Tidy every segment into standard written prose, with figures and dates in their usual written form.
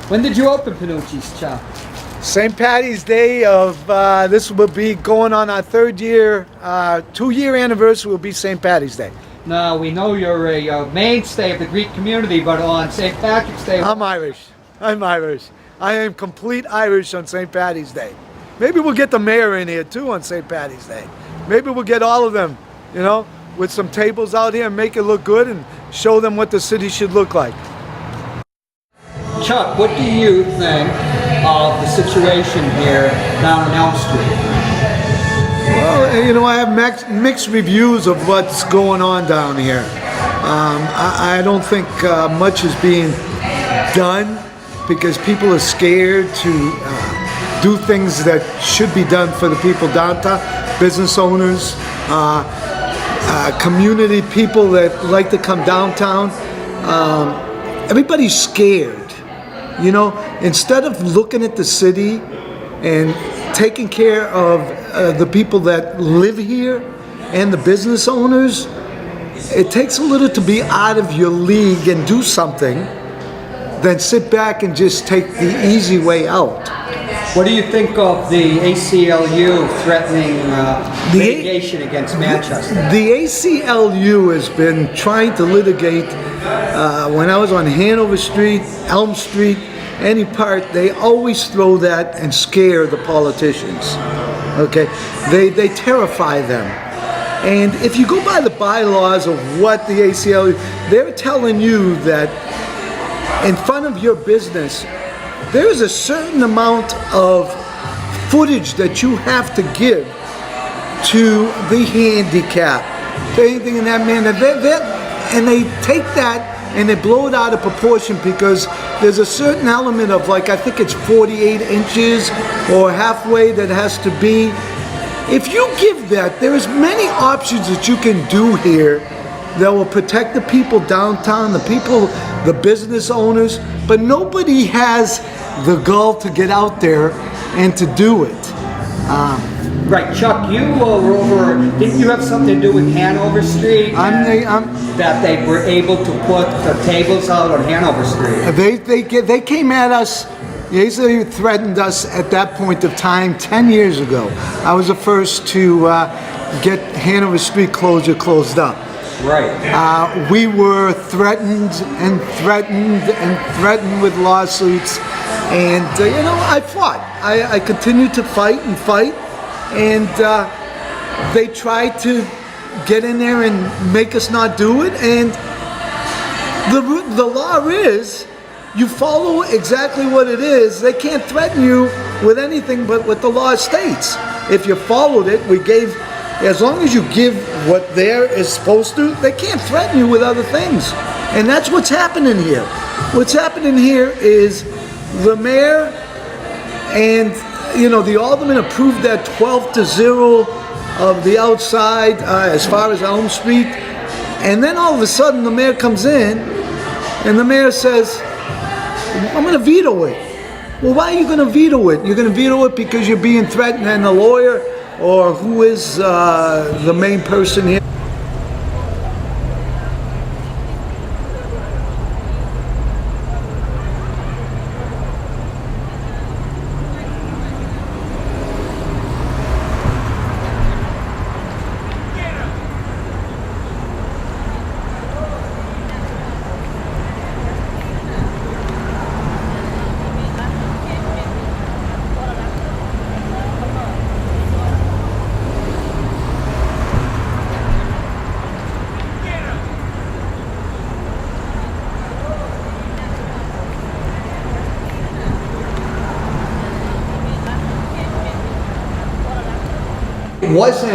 When did you open Penuche's, Chuck? St. Patty's Day of, this will be going on our 3rd year, 2-year anniversary will be St. Patty's Day. Now, we know you're a mainstay of the Greek community, but on St. Patrick's Day... I'm Irish. I am complete Irish on St. Patty's Day. Maybe we'll get the mayor in here too on St. Patty's Day. Maybe we'll get all of them, you know, with some tables out here and make it look good and show them what the city should look like. Chuck, what do you think of the situation here down on Elm Street? Well, you know, I have mixed reviews of what's going on down here. I don't think much is being done because people are scared to do things that should be done for the people downtown, business owners, community people that like to come downtown. Everybody's scared. You know, instead of looking at the city and taking care of the people that live here and the business owners, it takes a little to be out of your league and do something than sit back and just take the easy way out. What do you think of the ACLU threatening litigation against Manchester? The ACLU has been trying to litigate. When I was on Hanover Street, Elm Street, any part, they always throw that and scare the politicians. Okay, they terrify them. And if you go by the bylaws of what the ACLU, they're telling you that in front of your business, there is a certain amount of footage that you have to give to the handicapped, to anything in that manner. And they take that and they blow it out of proportion because there's a certain element of, like, I think it's 48 inches or halfway that has to be. If you give that, there's many options that you can do here that will protect the people downtown, the people, the business owners, but nobody has the gall to get out there and to do it. Right, Chuck, you were over, didn't you have something to do with Hanover Street? That they were able to put the tables out on Hanover Street. They came at us, they threatened us at that point of time 10 years ago. I was the first to get Hanover Street closed up. Right. We were threatened and threatened and threatened with lawsuits, and you know, I fought. I continued to fight and fight, and they tried to get in there and make us not do it. And the law is, you follow exactly what it is. They can't threaten you with anything but what the law states. If you followed it, we gave. As long as you give what there is supposed to, they can't threaten you with other things. And that's what's happening here. What's happening here is the mayor and, you know, the alderman approved that 12-0 of the outside as far as Elm Street. And then all of a sudden the mayor comes in and the mayor says, I'm going to veto it. Well, why are you going to veto it? You're going to veto it because you're being threatened and the lawyer, or who is the main person here? Wasn't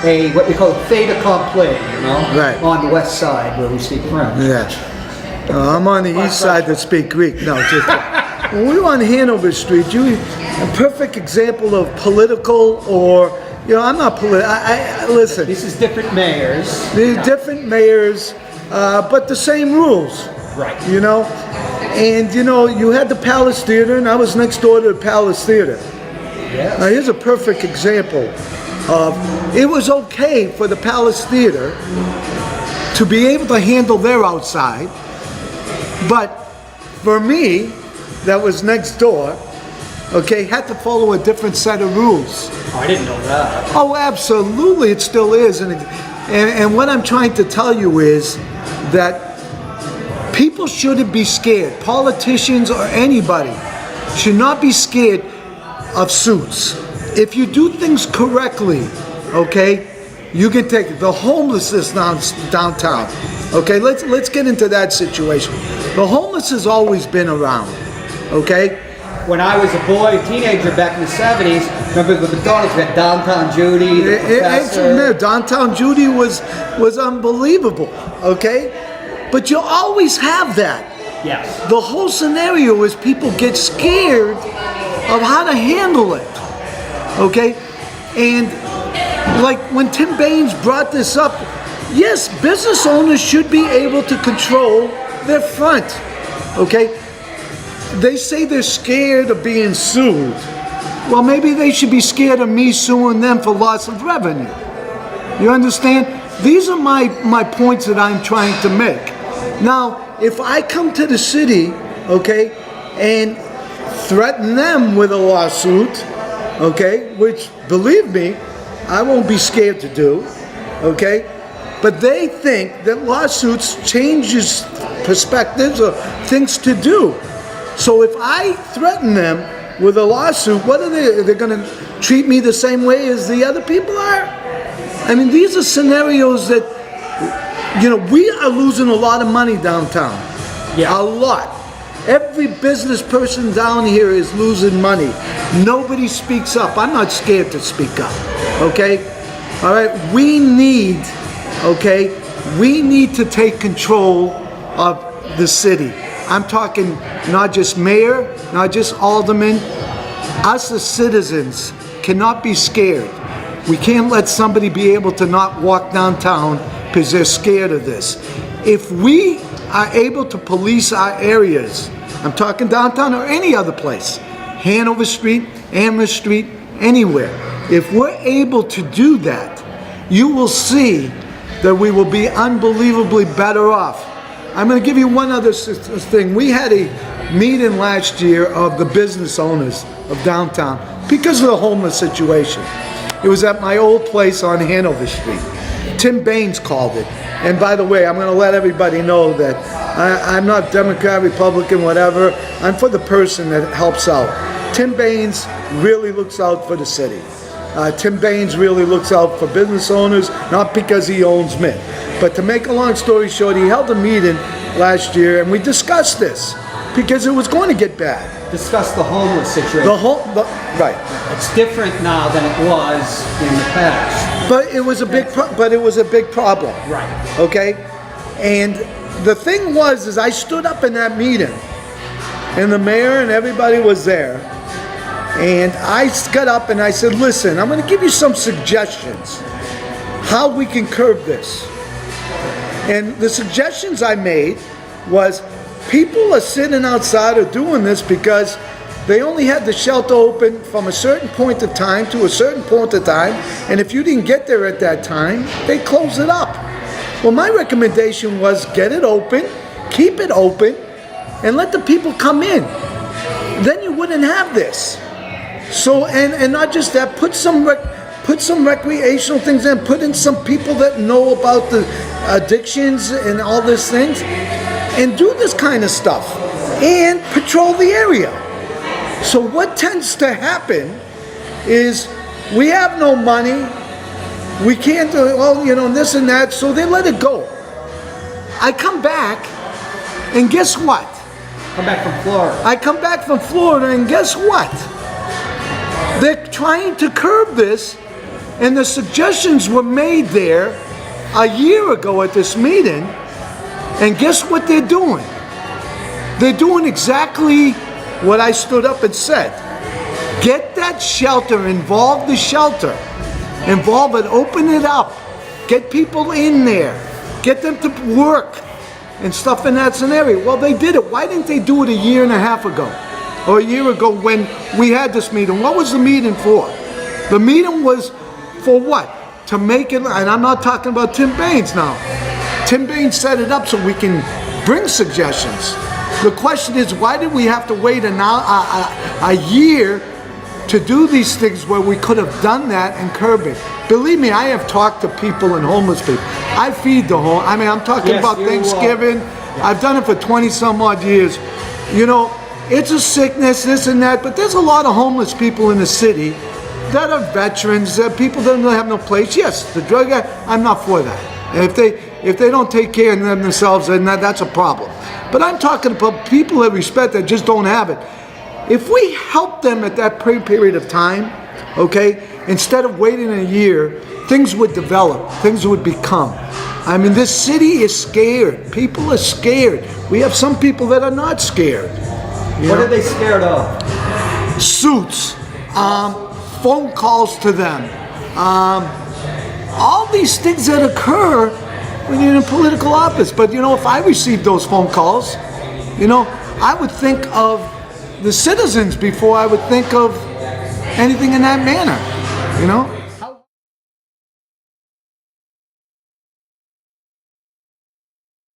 a what we call a fait accompli, you know, right, on the west side where we speak French. Yeah, I'm on the east side that speak Greek. No, just when we were on Hanover Street, a perfect example of political, or, you know, I'm not political. Listen. This is different mayors. They're different mayors, but the same rules. Right. You know, and you know, you had the Palace Theater, and I was next door to the Palace Theater. Yes. Now here's a perfect example. It was okay for the Palace Theater to be able to handle their outside, but for me, that was next door, okay, had to follow a different set of rules. Oh, I didn't know that. Oh, absolutely, it still is. And what I'm trying to tell you is that people shouldn't be scared. Politicians or anybody should not be scared of suits. If you do things correctly, okay, you can take it. The homelessness downtown, okay, let's get into that situation. The homeless has always been around, okay? When I was a boy, a teenager back in the 70s, remember the McDonald's had Downtown Judy, the Professor. Downtown Judy was unbelievable, okay? But you always have that. Yes. The whole scenario is people get scared of how to handle it, okay? And like when Tim Baines brought this up, yes, business owners should be able to control their front, okay? They say they're scared of being sued. Well, maybe they should be scared of me suing them for loss of revenue. You understand? These are my points that I'm trying to make. Now, if I come to the city, okay, and threaten them with a lawsuit, okay, which, believe me, I won't be scared to do, okay, but they think that lawsuits changes perspectives or things to do. So if I threaten them with a lawsuit, what are they? They're going to treat me the same way as the other people are? I mean, these are scenarios that, you know, we are losing a lot of money downtown. Yeah. A lot. Every business person down here is losing money. Nobody speaks up. I'm not scared to speak up. Okay? All right? We need to take control of the city. I'm talking not just mayor, not just aldermen. Us as citizens cannot be scared. We can't let somebody be able to not walk downtown because they're scared of this. If we are able to police our areas, I'm talking downtown or any other place, Hanover Street, Amherst Street, anywhere. If we're able to do that, you will see that we will be unbelievably better off. I'm going to give you one other thing. We had a meeting last year of the business owners of downtown because of the homeless situation. It was at my old place on Hanover Street. Tim Baines called it. And by the way, I'm going to let everybody know that I'm not Democrat, Republican, whatever. I'm for the person that helps out. Tim Baines really looks out for the city. Tim Baines really looks out for business owners, not because he owns Mint. But to make a long story short, he held a meeting last year and we discussed this because it was going to get bad. Discuss the homeless situation. Right. It's different now than it was in the past. But it was a big problem. Right. Okay? And the thing was, is I stood up in that meeting and the mayor and everybody was there. And I got up and I said, listen, I'm going to give you some suggestions how we can curb this. And the suggestions I made was people are sitting outside or doing this because they only had the shelter open from a certain point of time to a certain point of time. And if you didn't get there at that time, they close it up. Well, my recommendation was get it open, keep it open, and let the people come in. Then you wouldn't have this. So, and not just that, put some recreational things in, put in some people that know about the addictions and all these things, and do this kind of stuff, and patrol the area. So what tends to happen is we have no money, we can't do, well, you know, this and that, so they let it go. I come back, and guess what? Come back from Florida. I come back from Florida, and guess what? They're trying to curb this, and the suggestions were made there a year ago at this meeting, and guess what they're doing? They're doing exactly what I stood up and said. Get that shelter, involve the shelter, involve it, open it up, get people in there, get them to work and stuff in that scenario. Well, they did it. Why didn't they do it a year and a half ago? Or a year ago when we had this meeting? What was the meeting for? The meeting was for what? To make it, and I'm not talking about Tim Baines now. Tim Baines set it up so we can bring suggestions. The question is, why did we have to wait a year to do these things where we could have done that and curb it? Believe me, I have talked to people and homeless people. I feed the home. I mean, I'm talking about Thanksgiving. I've done it for 20 some odd years. You know, it's a sickness, this and that, but there's a lot of homeless people in the city that are veterans, people that don't have no place. Yes, the drug guy, I'm not for that. If they don't take care of themselves, then that's a problem. But I'm talking about people that respect that just don't have it. If we help them at that period of time, okay, instead of waiting a year, things would develop, things would become. I mean, this city is scared. People are scared. We have some people that are not scared. What are they scared of? Suits, phone calls to them, all these things that occur when you're in a political office. But you know, if I received those phone calls, you know, I would think of the citizens before I would think of anything in that manner, you know?